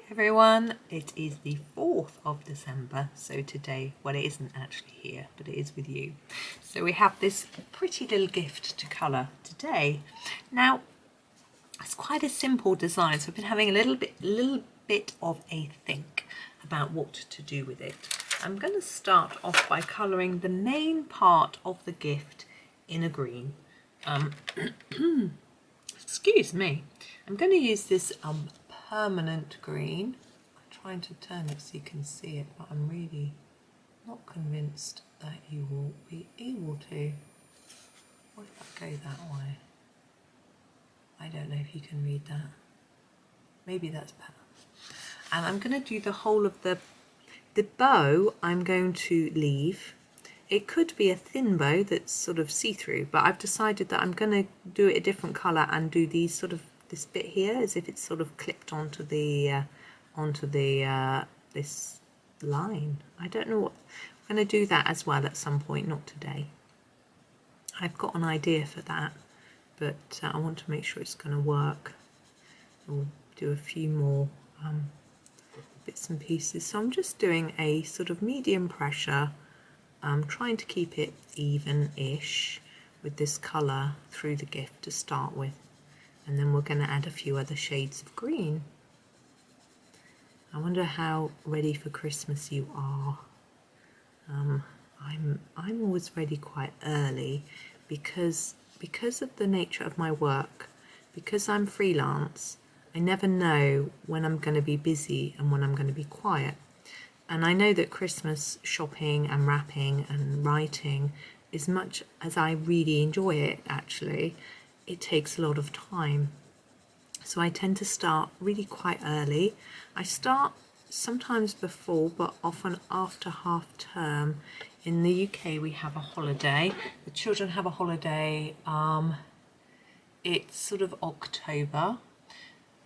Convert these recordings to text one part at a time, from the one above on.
Everyone, it is the 4th of December, so today, well, it isn't actually here, but it is with you. So we have this pretty little gift to colour today. Now, it's quite a simple design, so I've been having a little bit of a think about what to do with it. I'm going to start off by colouring the main part of the gift in a green. Excuse me. I'm going to use this permanent green. I'm trying to turn it so you can see it, but I'm really not convinced that you will be able to. What if I go that way? I don't know if you can read that. Maybe that's better. And I'm going to do the whole of the bow. I'm going to leave. It could be a thin bow that's sort of see-through, but I've decided that I'm going to do it a different colour and do these sort of this bit here as if it's sort of clipped onto the this line. I don't know what I'm going to do that as well at some point, not today. I've got an idea for that, but I want to make sure it's going to work. We'll do a few more bits and pieces. So I'm just doing a sort of medium pressure. I'm trying to keep it even-ish with this colour through the gift to start with, and then we're going to add a few other shades of green. I wonder how ready for Christmas you are. I'm always ready quite early because of the nature of my work, because I'm freelance. I never know when I'm going to be busy and when I'm going to be quiet. And I know that Christmas shopping and wrapping and writing, as much as I really enjoy it, actually, it takes a lot of time. So I tend to start really quite early. I start sometimes before, but often after half term. In the UK, we have a holiday. The children have a holiday. It's sort of October,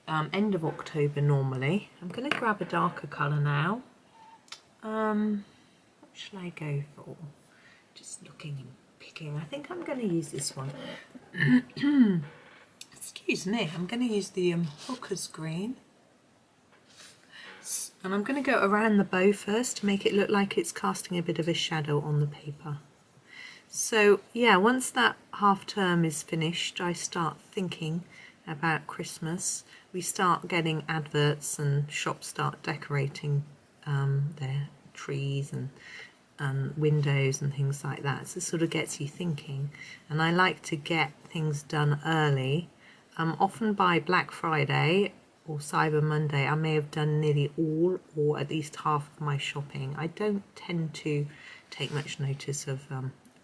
end of October normally. I'm going to grab a darker colour now. What shall I go for? Just looking and picking. I think I'm going to use this one. Excuse me. I'm going to use the hooker's green. And I'm going to go around the bow first to make it look like it's casting a bit of a shadow on the paper. So yeah, once that half term is finished, I start thinking about Christmas. We start getting adverts and shops start decorating their trees and windows and things like that. So it sort of gets you thinking, and I like to get things done early. Often by Black Friday or Cyber Monday I may have done nearly all or at least half of my shopping. I don't tend to take much notice of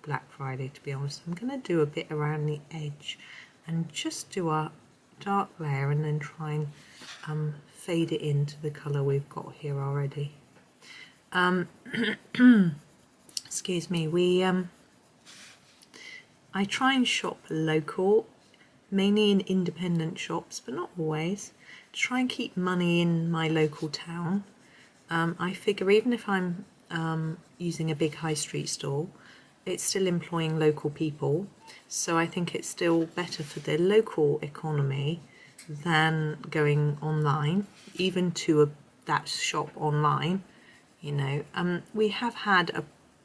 Black Friday, to be honest. I'm going to do a bit around the edge and just do a dark layer and then try and fade it into the colour we've got here already. Excuse me, I try and shop local, mainly in independent shops, but not always, to try and keep money in my local town. I figure even if I'm using a big high street store, it's still employing local people, so I think it's still better for the local economy than going online, even to that shop online. You know,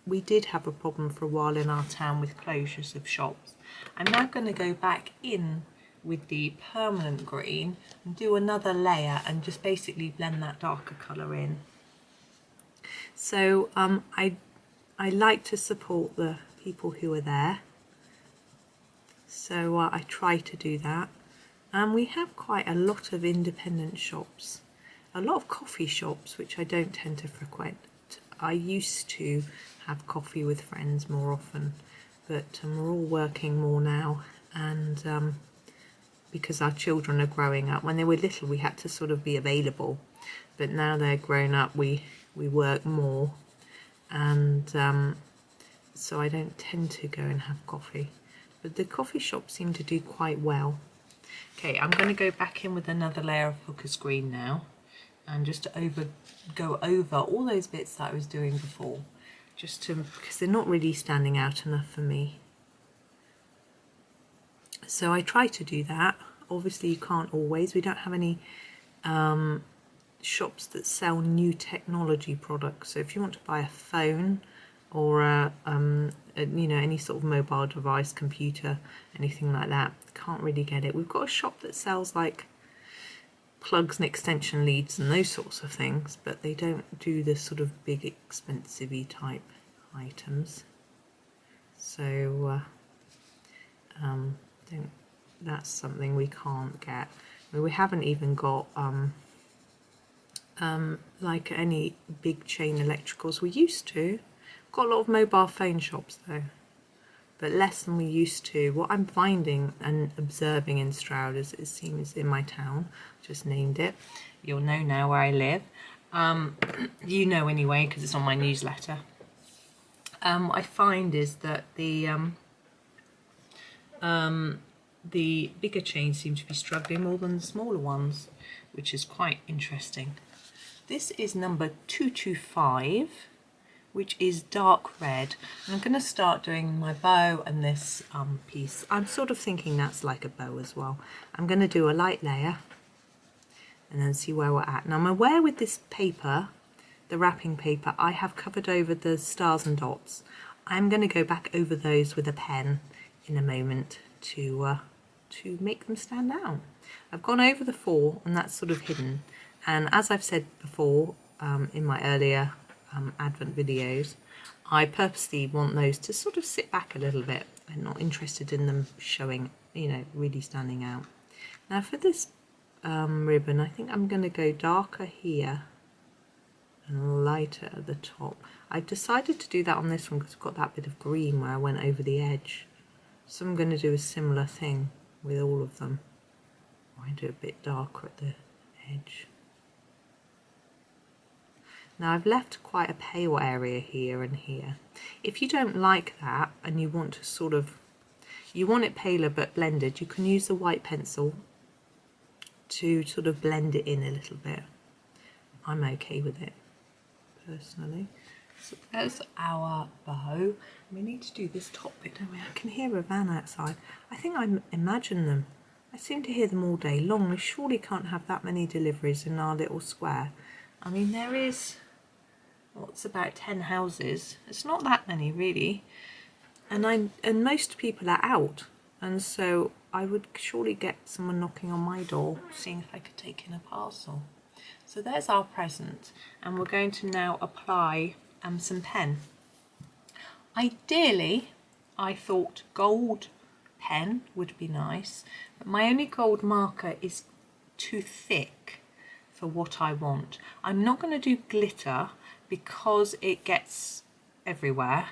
we did have a problem for a while in our town with closures of shops. I'm now going to go back in with the permanent green and do another layer and just basically blend that darker colour in. So I like to support the people who are there, so I try to do that. And we have quite a lot of independent shops, a lot of coffee shops, which I don't tend to frequent. I used to have coffee with friends more often, but we're all working more now, and because our children are growing up. When they were little we had to sort of be available, but now they're grown up we work more, and so I don't tend to go and have coffee, but the coffee shops seem to do quite well. Okay, I'm going to go back in with another layer of hooker's green now, and just to go over all those bits that I was doing before, because they're not really standing out enough for me. So I try to do that. Obviously you can't always. We don't have any shops that sell new technology products. So if you want to buy a phone or you know, any sort of mobile device, computer, anything like that, can't really get it. We've got a shop that sells like plugs and extension leads and those sorts of things, but they don't do the sort of big expensive-y type items. So that's something we can't get. I mean, we haven't even got like any big chain electricals. We used to. Got a lot of mobile phone shops though, but less than we used to. What I'm finding and observing in Stroud, as it seems in my town, just named it, you'll know now where I live. You know anyway, because it's on my newsletter. What I find is that the bigger chains seem to be struggling more than the smaller ones, which is quite interesting. This is number 225, which is dark red. And I'm going to start doing my bow and this piece. I'm sort of thinking that's like a bow as well. I'm going to do a light layer and then see where we're at. Now I'm aware with this paper, the wrapping paper, I have covered over the stars and dots. I'm going to go back over those with a pen in a moment to make them stand out. I've gone over the 4 and that's sort of hidden. And as I've said before in my earlier Advent videos, I purposely want those to sort of sit back a little bit. I'm not interested in them showing, you know, really standing out. Now for this ribbon, I think I'm going to go darker here and lighter at the top. I've decided to do that on this one because I've got that bit of green where I went over the edge. So I'm going to do a similar thing with all of them. I do a bit darker at the edge. Now I've left quite a pale area here and here. If you don't like that and you want to sort of, you want it paler but blended, you can use the white pencil to sort of blend it in a little bit. I'm okay with it personally. So there's our bow. We need to do this top bit, don't we? I can hear a van outside. I think I imagine them. I seem to hear them all day long. We surely can't have that many deliveries in our little square. I mean, there is, what's about 10 houses. It's not that many really. And most people are out. And so I would surely get someone knocking on my door, seeing if I could take in a parcel. So there's our present. And we're going to now apply some pen. Ideally, I thought gold pen would be nice, but my only gold marker is too thick for what I want. I'm not going to do glitter because it gets everywhere.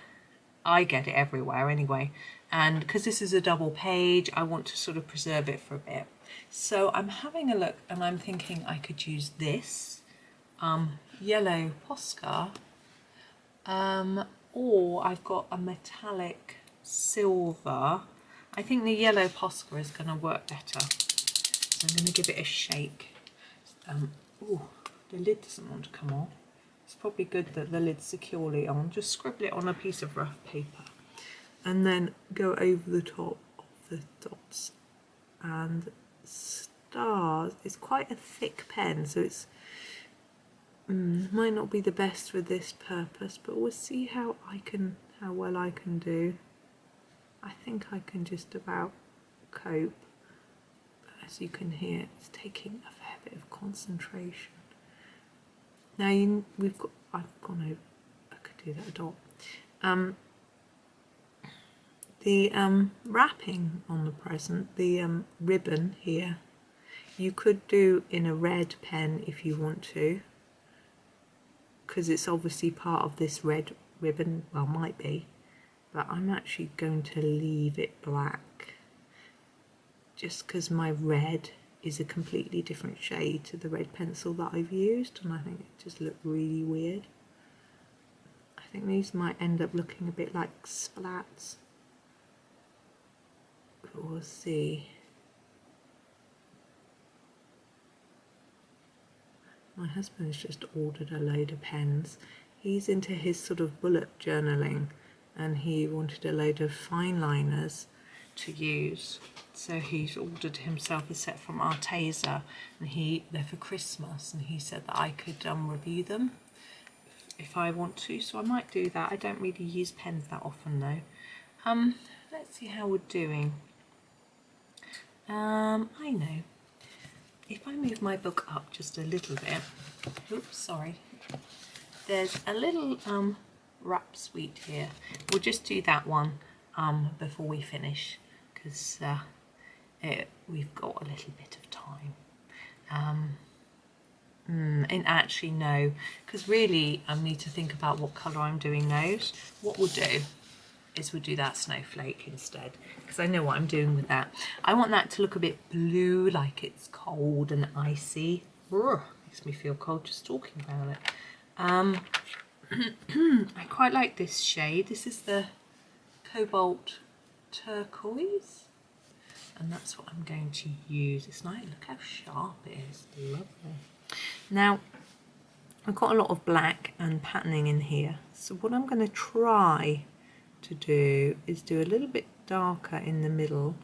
I get it everywhere anyway, and because this is a double page, I want to sort of preserve it for a bit. So I'm having a look and I'm thinking I could use this yellow Posca, or I've got a metallic silver. I think the yellow Posca is going to work better, so I'm going to give it a shake. Ooh, the lid doesn't want to come off. It's probably good that the lid's securely on. Just scribble it on a piece of rough paper and then go over the top of the dots and stars. It's quite a thick pen, so it's might not be the best for this purpose, but we'll see how well I can do. I think I can just about cope, but as you can hear, it's taking a fair bit of concentration. Now I've gone over, I could do that a dot. The wrapping on the present, the ribbon here, you could do in a red pen if you want to, because it's obviously part of this red ribbon, well, might be, but I'm actually going to leave it black just because my red is a completely different shade to the red pencil that I've used, and I think it just looked really weird. I think these might end up looking a bit like splats, but we'll see. My husband's just ordered a load of pens. He's into his sort of bullet journaling, and he wanted a load of fine liners to use. So he's ordered himself a set from Arteza, and they're for Christmas, and he said that I could review them if I want to, so I might do that. I don't really use pens that often though. Let's see how we're doing. I know, if I move my book up just a little bit, oops, sorry, there's a little wrap suite here. We'll just do that one before we finish, because we've got a little bit of time. And actually no, because really I need to think about what colour I'm doing those. What we'll do is we'll do that snowflake instead, because I know what I'm doing with that. I want that to look a bit blue, like it's cold and icy. Ugh, makes me feel cold just talking about it. I quite like this shade. This is the Cobalt Turquoise, and that's what I'm going to use. It's nice, look how sharp it is, lovely. Now I've got a lot of black and patterning in here, so what I'm going to try to do is do a little bit darker in the middle,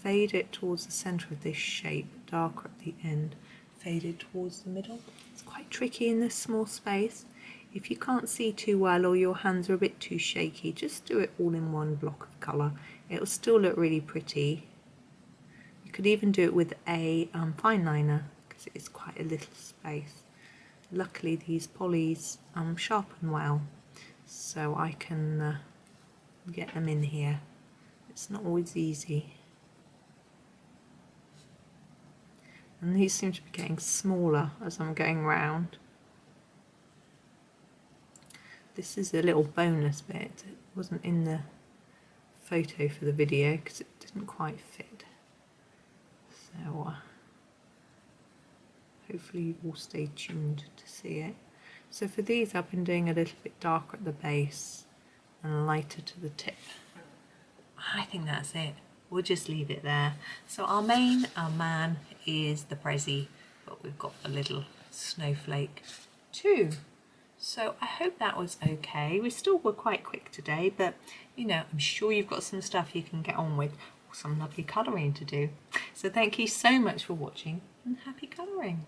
fade it towards the centre of this shape, darker at the end, fade it towards the middle. It's quite tricky in this small space. If you can't see too well or your hands are a bit too shaky, just do it all in one block of colour. It'll still look really pretty. You could even do it with a fine liner, because it is quite a little space. Luckily these polys sharpen well, so I can get them in here. It's not always easy. And these seem to be getting smaller as I'm going round. This is a little bonus bit. It wasn't in the photo for the video because it didn't quite fit. So hopefully you will stay tuned to see it. So for these I've been doing a little bit darker at the base and lighter to the tip. I think that's it. We'll just leave it there. So our main man is the Prezi, but we've got a little snowflake too. So I hope that was okay. We still were quite quick today, but you know, I'm sure you've got some stuff you can get on with, or some lovely colouring to do. So thank you so much for watching, and happy colouring.